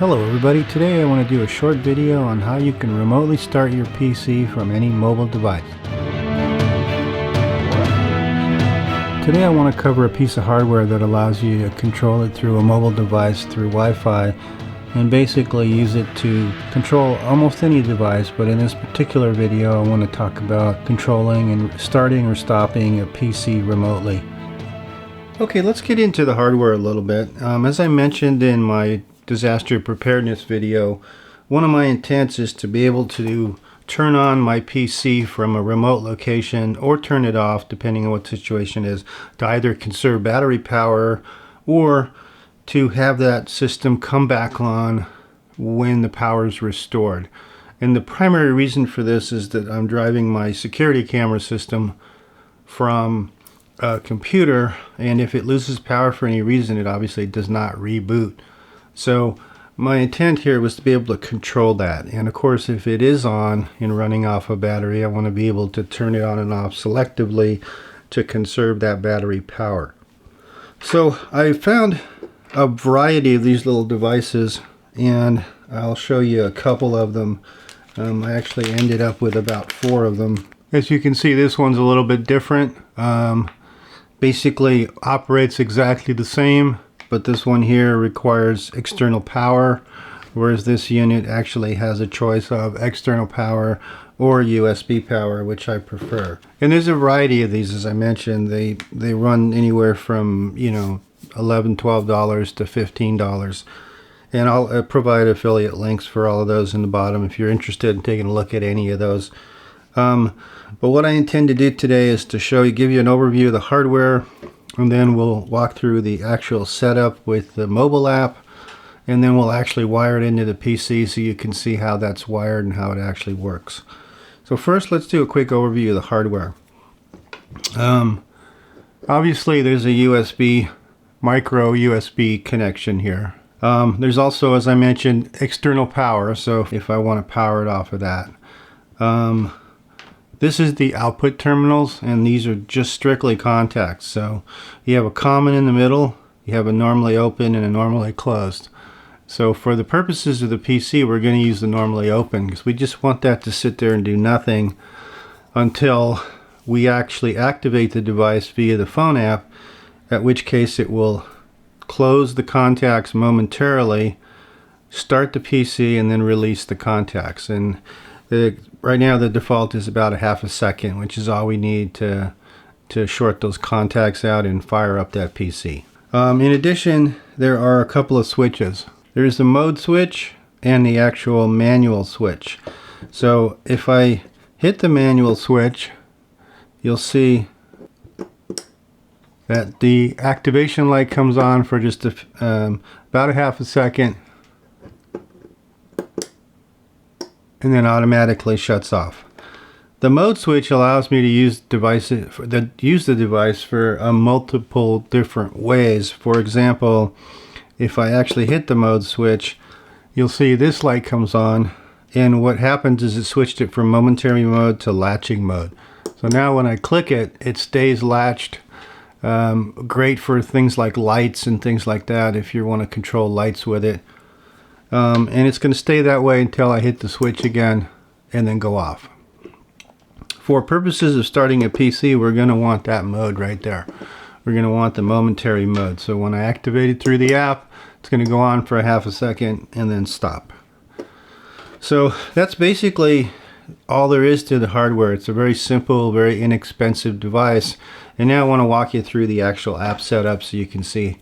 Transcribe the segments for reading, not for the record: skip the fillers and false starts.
Hello everybody, today I want to do a short video on how you can remotely start your PC from any mobile device. Today I want to cover a piece of hardware that allows you to control it through a mobile device through Wi-Fi and basically use it to control almost any device, but in this particular video I want to talk about controlling and starting or stopping a PC remotely. Okay, let's get into the hardware a little bit. As I mentioned in my disaster preparedness video, one of my intents is to be able to turn on my PC from a remote location or turn it off depending on what the situation is, to either conserve battery power or to have that system come back on when the power is restored. And the primary reason for this is that I'm driving my security camera system from a computer, and if it loses power for any reason, it obviously does not reboot. So my intent here was to be able to control that, and of course if it is on and running off a battery, I want to be able to turn it on and off selectively to conserve that battery power. So I found a variety of these little devices, and I'll show you a couple of them. I actually ended up with about 4 of them. As you can see, this one's a little bit different. Basically operates exactly the same, but this one here requires external power, whereas this unit actually has a choice of external power or USB power, which I prefer. And there's a variety of these, as I mentioned. They run anywhere from, you know, $11, $12 to $15. And I'll provide affiliate links for all of those in the bottom if you're interested in taking a look at any of those. But what I intend to do today is to give you an overview of the hardware, and then we'll walk through the actual setup with the mobile app, and then we'll actually wire it into the PC so you can see how that's wired and how it actually works. So first, let's do a quick overview of the hardware. Obviously there's a USB, micro USB connection here. There's also, as I mentioned, external power, so if I want to power it off of that. This is the output terminals, and these are just strictly contacts. So you have a common in the middle, you have a normally open and a normally closed. So for the purposes of the PC, we're going to use the normally open because we just want that to sit there and do nothing until we actually activate the device via the phone app, at which case it will close the contacts momentarily, start the PC, and then release the contacts. And right now the default is about a half a second, which is all we need to short those contacts out and fire up that PC. In addition, there are a couple of switches. There's the mode switch and the actual manual switch. So if I hit the manual switch, you'll see that the activation light comes on for just about a half a second, and then automatically shuts off. The mode switch allows me to use the device for multiple different ways. For example, if I actually hit the mode switch, you'll see this light comes on, and what happens is it switched it from momentary mode to latching mode. So now when I click it, it stays latched. Great for things like lights and things like that if you want to control lights with it. And it's going to stay that way until I hit the switch again and then go off. For purposes of starting a PC, we're going to want that mode right there. We're going to want the momentary mode. So when I activate it through the app, it's going to go on for a half a second and then stop. So that's basically all there is to the hardware. It's a very simple, very inexpensive device. And now I want to walk you through the actual app setup so you can see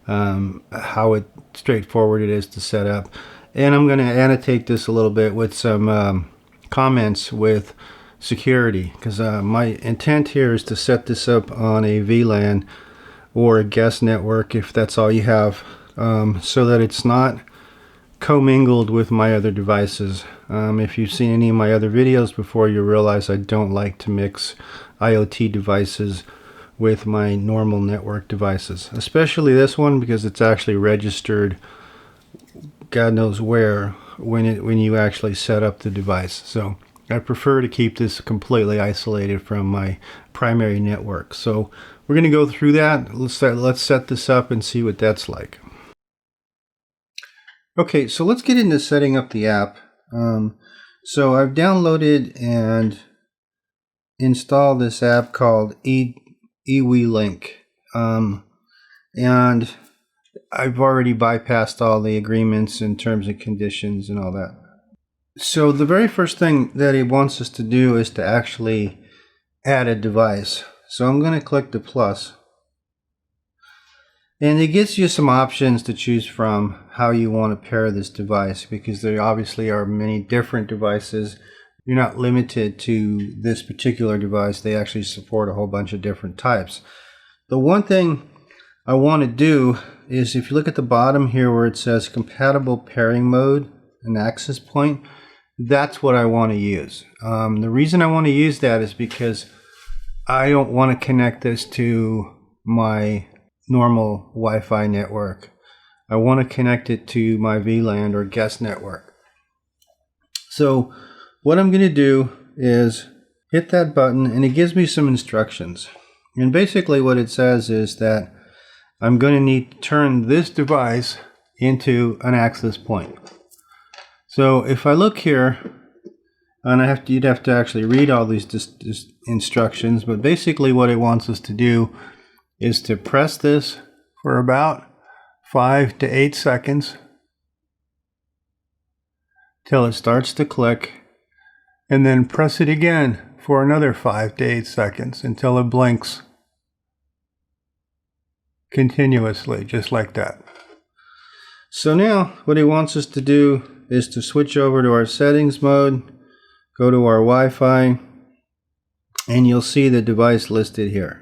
how straightforward it is to set up. And I'm going to annotate this a little bit with some comments with security, because my intent here is to set this up on a VLAN or a guest network if that's all you have, so that it's not commingled with my other devices. If you've seen any of my other videos before, you realize I don't like to mix IoT devices with my normal network devices, especially this one, because it's actually registered God knows where when you actually set up the device. So I prefer to keep this completely isolated from my primary network. So we're going to go through that. Let's set this up and see what that's like. Okay, so let's get into setting up the app. So I've downloaded and installed this app called Affilliate Link, and I've already bypassed all the agreements and terms and conditions and all that. So the very first thing that it wants us to do is to actually add a device. So I'm going to click the plus. And it gives you some options to choose from how you want to pair this device, because there obviously are many different devices. You're not limited to this particular device. They actually support a whole bunch of different types. The one thing I want to do is, if you look at the bottom here where it says compatible pairing mode and access point, that's what I want to use. The reason I want to use that is because I don't want to connect this to my normal Wi-Fi network. I want to connect it to my VLAN or guest network. So what I'm going to do is hit that button, and it gives me some instructions. And basically what it says is that I'm going to need to turn this device into an access point. So if I look here, and you'd have to actually read all these instructions, but basically what it wants us to do is to press this for about 5 to 8 seconds till it starts to click, and then press it again for another 5 to 8 seconds until it blinks continuously, just like that. So now what he wants us to do is to switch over to our settings mode, go to our Wi-Fi, and you'll see the device listed here.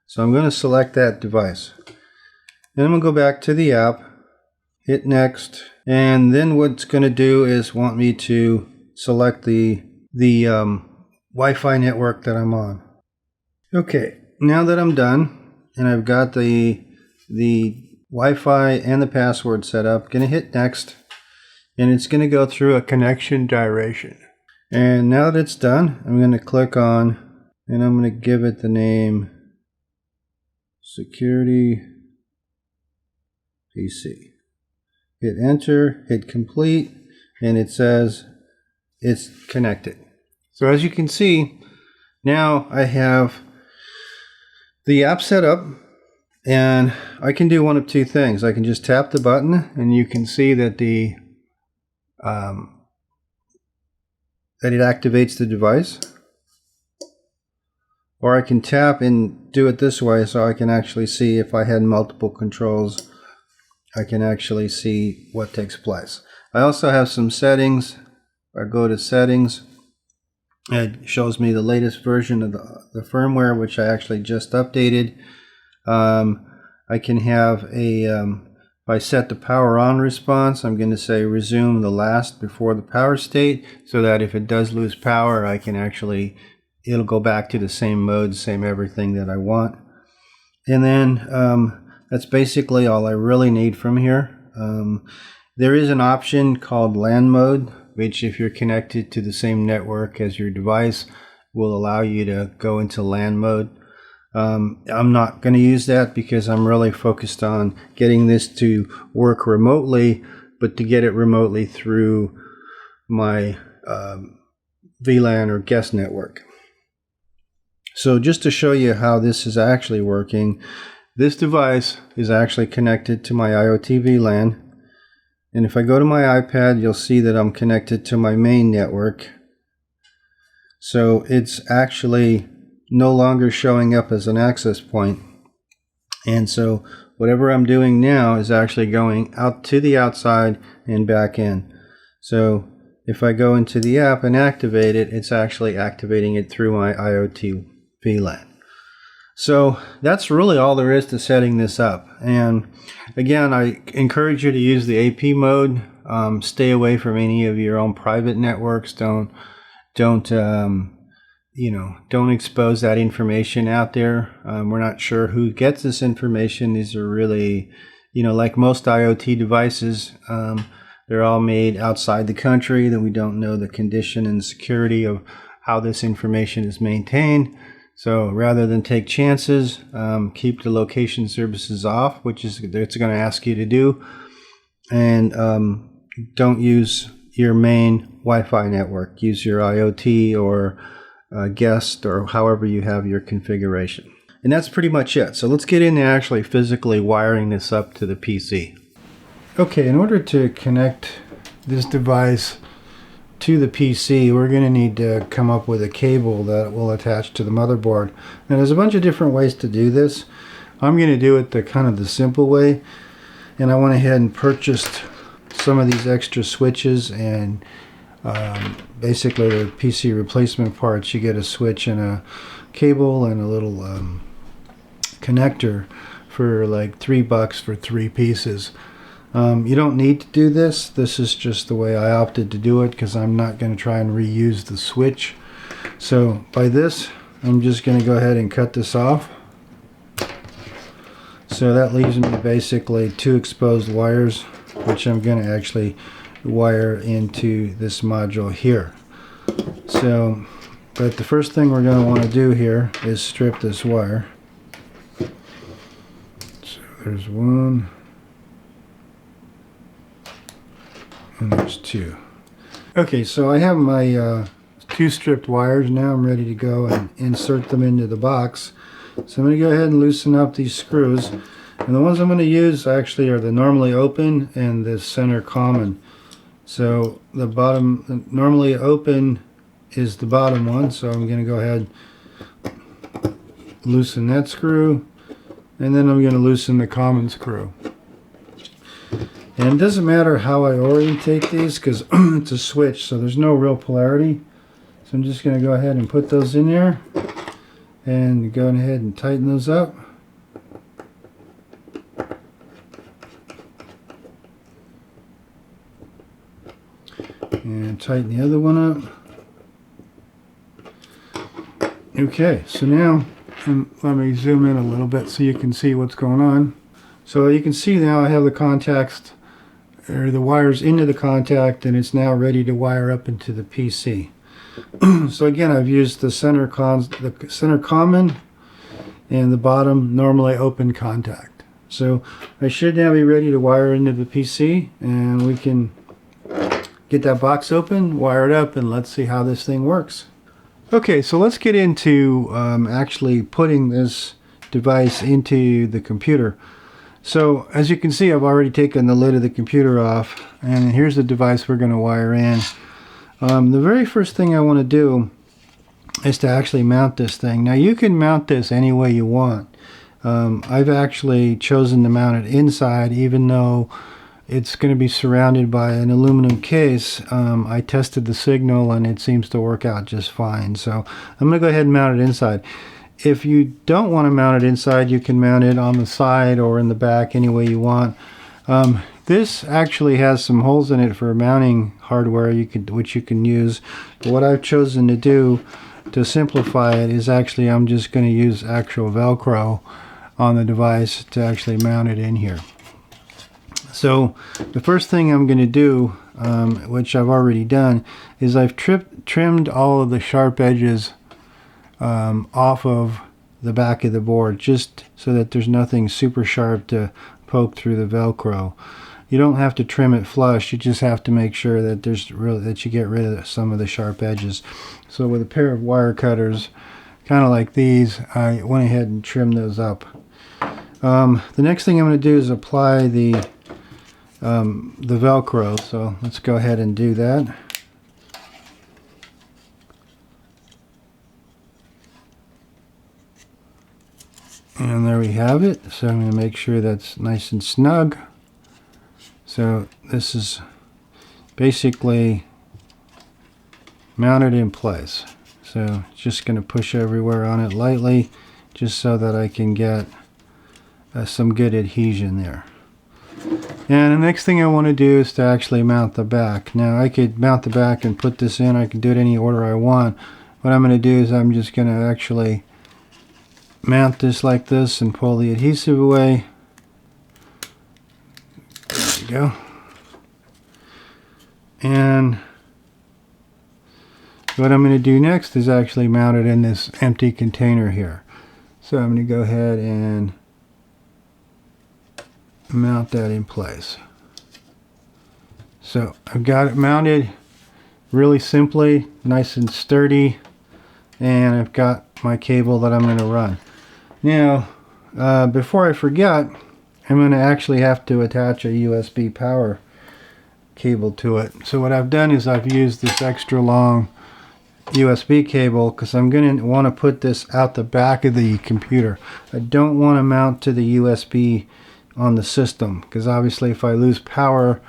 So I'm going to select that device. Then I'm going to go back to the app, hit next, and then what's going to do is want me to select the Wi-Fi network that I'm on. Okay, now that I'm done and I've got the Wi-Fi and the password set up, I'm going to hit next, and it's going to go through a connection duration. And now that it's done, I'm going to click on, and I'm going to give it the name Security PC. Hit enter, hit complete, and it says it's connected. So as you can see, now I have the app set up, and I can do one of two things. I can just tap the button, and you can see that that it activates the device. Or I can tap and do it this way, so I can actually see if I had multiple controls, I can actually see what takes place. I also have some settings. I go to settings. It shows me the latest version of the firmware, which I actually just updated. I can have if I set the power on response, I'm going to say resume the last before the power state, so that if it does lose power, I can actually, it'll go back to the same mode, same everything that I want. And then that's basically all I really need from here. There is an option called LAN mode, which if you're connected to the same network as your device, will allow you to go into LAN mode. I'm not going to use that because I'm really focused on getting this to work remotely, but to get it remotely through my VLAN or guest network. So just to show you how this is actually working, this device is actually connected to my IoT VLAN. And if I go to my iPad, you'll see that I'm connected to my main network. So it's actually no longer showing up as an access point. And so whatever I'm doing now is actually going out to the outside and back in. So if I go into the app and activate it, it's actually activating it through my IoT VLAN. So that's really all there is to setting this up. And again, I encourage you to use the AP mode. Stay away from any of your own private networks. Don't expose that information out there. We're not sure who gets this information. These are really, like most IoT devices, they're all made outside the country, that we don't know the condition and security of how this information is maintained. So rather than take chances, keep the location services off, which is it's going to ask you to do. And don't use your main Wi-Fi network. Use your IoT or guest or however you have your configuration. And that's pretty much it. So let's get into actually physically wiring this up to the PC. Okay, in order to connect this device to the PC, we're going to need to come up with a cable that will attach to the motherboard. Now there's a bunch of different ways to do this. I'm going to do it the kind of the simple way, and I went ahead and purchased some of these extra switches and basically the PC replacement parts. You get a switch and a cable and a little connector for like $3 for 3 pieces. You don't need to do this. This is just the way I opted to do it because I'm not going to try and reuse the switch. So by this, I'm just going to go ahead and cut this off. So that leaves me basically 2 exposed wires, which I'm going to actually wire into this module here. So, but the first thing we're going to want to do here is strip this wire. So there's 1. And there's 2. Okay, so I have my 2 stripped wires. Now I'm ready to go and insert them into the box. So I'm going to go ahead and loosen up these screws. And the ones I'm going to use actually are the normally open and the center common. So the bottom, the normally open is the bottom one. So I'm going to go ahead and loosen that screw. And then I'm going to loosen the common screw. And it doesn't matter how I orientate these because it's a switch, so there's no real polarity. So I'm just going to go ahead and put those in there and go ahead and tighten those up. And tighten the other one up. Okay, so now let me zoom in a little bit so you can see what's going on. So you can see now I have the contacts, or the wires into the contact, and it's now ready to wire up into the PC. So again, I've used the center common and the bottom normally open contact. So I should now be ready to wire into the PC, and we can get that box open, wire it up, and let's see how this thing works. Okay, so let's get into actually putting this device into the computer. So as you can see, I've already taken the lid of the computer off, and here's the device we're going to wire in. The very first thing I want to do is to actually mount this thing. Now you can mount this any way you want. I've actually chosen to mount it inside, even though it's going to be surrounded by an aluminum case. I tested the signal and it seems to work out just fine. So I'm going to go ahead and mount it inside. If you don't want to mount it inside, you can mount it on the side or in the back any way you want. This actually has some holes in it for mounting hardware which you can use. But what I've chosen to do to simplify it is actually I'm just going to use actual Velcro on the device to actually mount it in here. So the first thing I'm going to do, which I've already done, is I've trimmed all of the sharp edges off of the back of the board, just so that there's nothing super sharp to poke through the Velcro. You don't have to trim it flush, you just have to make sure that that you get rid of some of the sharp edges. So with a pair of wire cutters kind of like these, I went ahead and trimmed those up. The next thing I'm going to do is apply the Velcro, so let's go ahead and do that. And there we have it. So I'm going to make sure that's nice and snug. So this is basically mounted in place. So just going to push everywhere on it lightly, just so that I can get some good adhesion there. And the next thing I want to do is to actually mount the back. Now I could mount the back and put this in. I can do it any order I want. What I'm going to do is I'm just going to actually mount this like this and pull the adhesive away. There we go. And what I'm going to do next is actually mount it in this empty container here. So I'm going to go ahead and mount that in place. So I've got it mounted really simply, nice and sturdy, and I've got my cable that I'm going to run. Now, before I forget, I'm going to actually have to attach a USB power cable to it. So what I've done is I've used this extra long USB cable because I'm going to want to put this out the back of the computer. I don't want to mount to the USB on the system because obviously if I lose power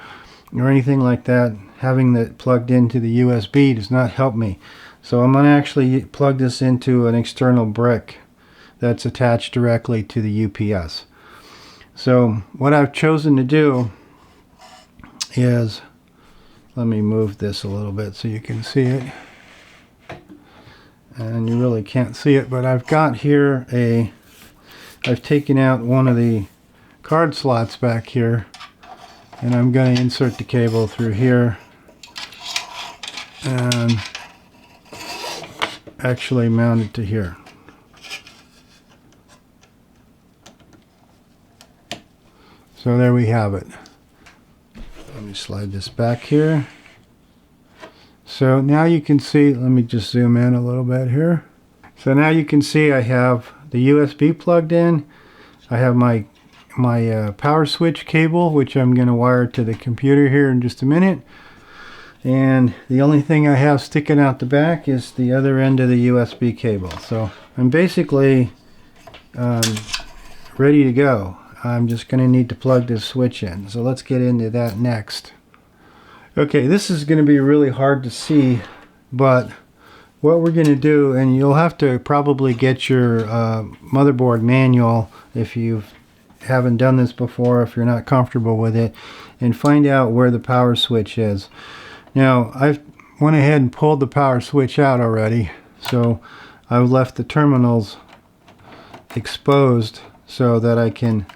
or anything like that, having that plugged into the USB does not help me. So I'm going to actually plug this into an external brick that's attached directly to the UPS. So what I've chosen to do is, let me move this a little bit so you can see it. And you really can't see it, but I've got here I've taken out one of the card slots back here, and I'm going to insert the cable through here and actually mount it to here. So there we have it. Let me slide this back here. So now you can see, let me just zoom in a little bit here. So now you can see I have the USB plugged in. I have my power switch cable, which I'm going to wire to the computer here in just a minute. And the only thing I have sticking out the back is the other end of the USB cable. So I'm basically ready to go. I'm just going to need to plug this switch in. So let's get into that next. Okay, this is going to be really hard to see, but what we're going to do, and you'll have to probably get your motherboard manual if you haven't done this before, if you're not comfortable with it, and find out where the power switch is. Now, I've went ahead and pulled the power switch out already, so I've left the terminals exposed so that I can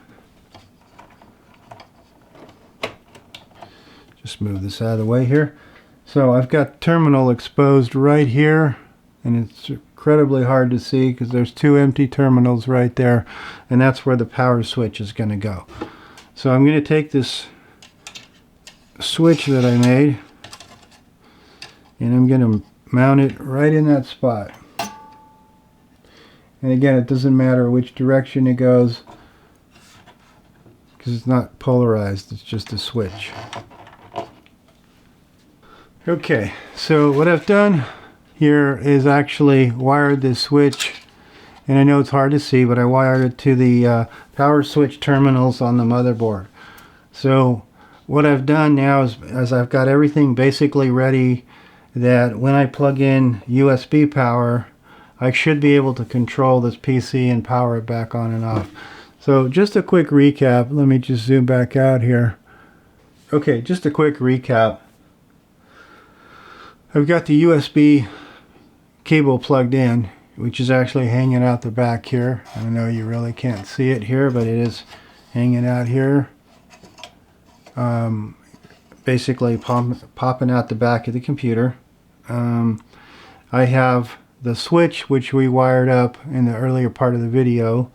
just move this out of the way here. So I've got terminal exposed right here, and it's incredibly hard to see because there's two empty terminals right there, and that's where the power switch is going to go. So I'm going to take this switch that I made and I'm going to mount it right in that spot. And again, it doesn't matter which direction it goes because it's not polarized, it's just a switch. Okay, so what I've done here is actually wired this switch, and I know it's hard to see, but I wired it to the power switch terminals on the motherboard. So what I've done now is I've got everything basically ready that when I plug in USB power, I should be able to control this PC and power it back on and off. So just a quick recap. Let me just zoom back out here. Okay, just a quick recap. I've got the USB cable plugged in, which is actually hanging out the back here. I know you really can't see it here, but it is hanging out here. Basically popping out the back of the computer. I have the switch, which we wired up in the earlier part of the video,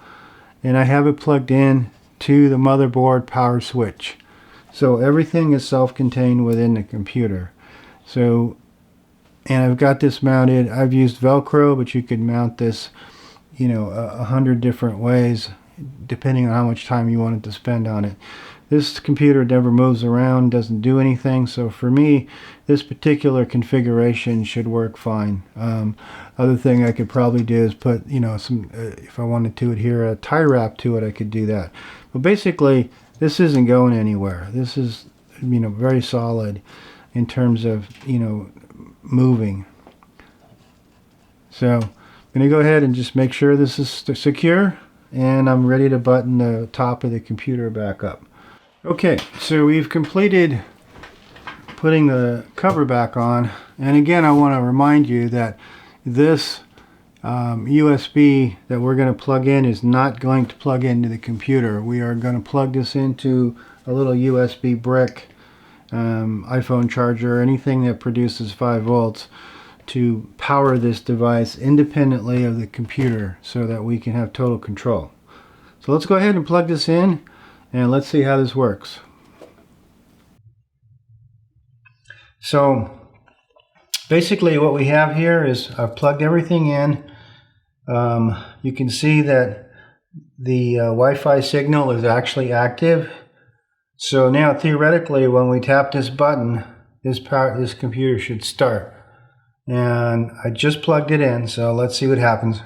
and I have it plugged in to the motherboard power switch. So everything is self-contained within the computer. So, and I've got this mounted. I've used Velcro, but you could mount this, 100 different ways, depending on how much time you wanted to spend on it. This computer never moves around, doesn't do anything, so for me, this particular configuration should work fine. Other thing I could probably do is put, some, if I wanted to adhere a tie wrap to it, I could do that. But basically, this isn't going anywhere. This is, very solid in terms of, moving. So I'm going to go ahead and just make sure this is secure, and I'm ready to button the top of the computer back up. Okay, so we've completed putting the cover back on, and again I want to remind you that this USB that we're going to plug in is not going to plug into the computer. We are going to plug this into a little USB brick, iPhone charger, anything that produces 5 volts to power this device independently of the computer so that we can have total control. So let's go ahead and plug this in and let's see how this works. So basically what we have here is I've plugged everything in. You can see that the Wi-Fi signal is actually active. So now theoretically when we tap this button, this computer should start. And I just plugged it in, so let's see what happens.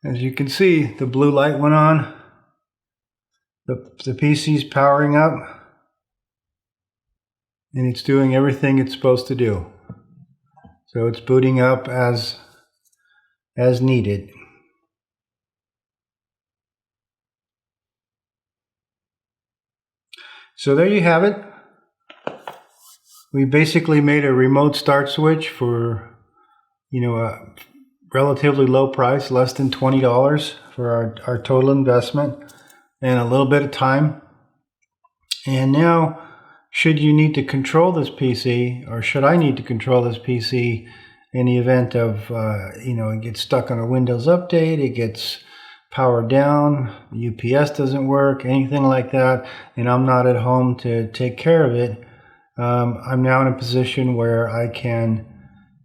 As you can see, the blue light went on. The PC's powering up. And it's doing everything it's supposed to do. So it's booting up as needed. So there you have it. We basically made a remote start switch for, a relatively low price, less than $20 for our total investment and a little bit of time. And now, should you need to control this PC, or should I need to control this PC in the event of, it gets stuck on a Windows update, it gets powered down, UPS doesn't work, anything like that, and I'm not at home to take care of it, I'm now in a position where I can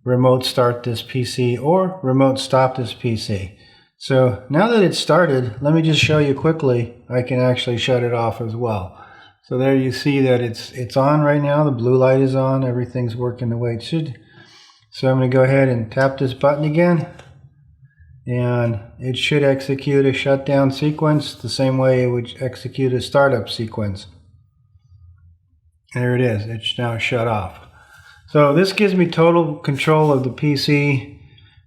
remote start this PC or remote stop this PC. So now that it's started, let me just show you quickly. I can actually shut it off as well. So there you see that it's on right now. The blue light is on. Everything's working the way it should. So I'm going to go ahead and tap this button again. And it should execute a shutdown sequence the same way it would execute a startup sequence. There it is. It's now shut off. So this gives me total control of the PC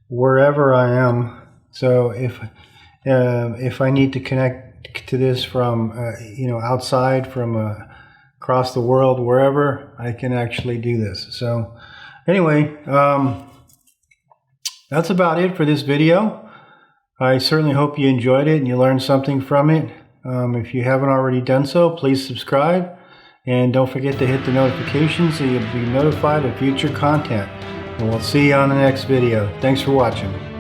wherever I am. So if I need to connect to this from outside, from across the world, wherever, I can actually do this. So anyway, that's about it for this video. I certainly hope you enjoyed it and you learned something from it. If you haven't already done so, please subscribe. And don't forget to hit the notifications so you'll be notified of future content. And we'll see you on the next video. Thanks for watching.